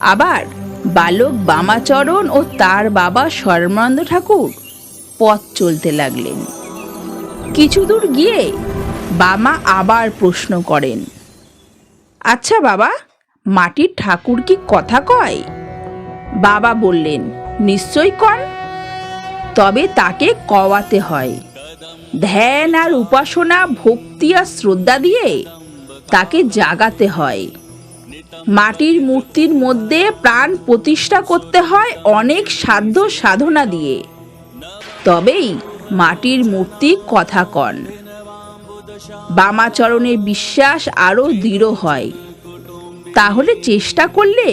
আবার বালক বামাচরণ ও তার বাবা সর্বানন্দ ঠাকুর পথ চলতে লাগলেন। কিছু দূর গিয়ে বামা আবার প্রশ্ন করেন, আচ্ছা বাবা, মাটির ঠাকুর কি কথা কয়? বাবা বললেন, নিশ্চয় কন, তবে তাকে কওয়াতে হয়। ধ্যান আর উপাসনা, ভক্তি আর শ্রদ্ধা দিয়ে তাকে জাগাতে হয়। মাটির মূর্তির মধ্যে প্রাণ প্রতিষ্ঠা করতে হয় অনেক সাধ্য সাধনা দিয়ে, তবেই মাটির মূর্তি কথা কন। বামাচরণের বিশ্বাস আরো দৃঢ় হয়। তাহলে চেষ্টা করলে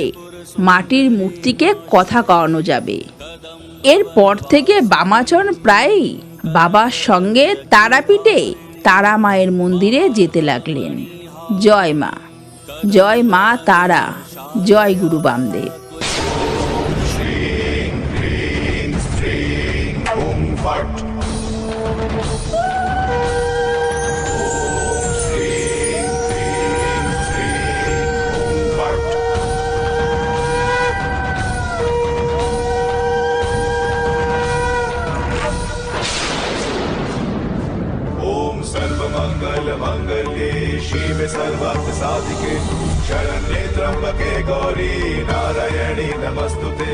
মাটির মূর্তিকে কথা কওয়ানো যাবে। এরপর থেকে বামাচরণ প্রায়ই বাবার সঙ্গে তারাপীঠে তারা মায়ের মন্দিরে যেতে লাগলেন। জয় মা, জয় মা তারা, জয় গুরু বামদেব। सर्वमंगल मंगल्ये शिवे सर्वार्थ साधिके शरण्ये त्र्यंबके गौरी नारायणी नमस्तुते।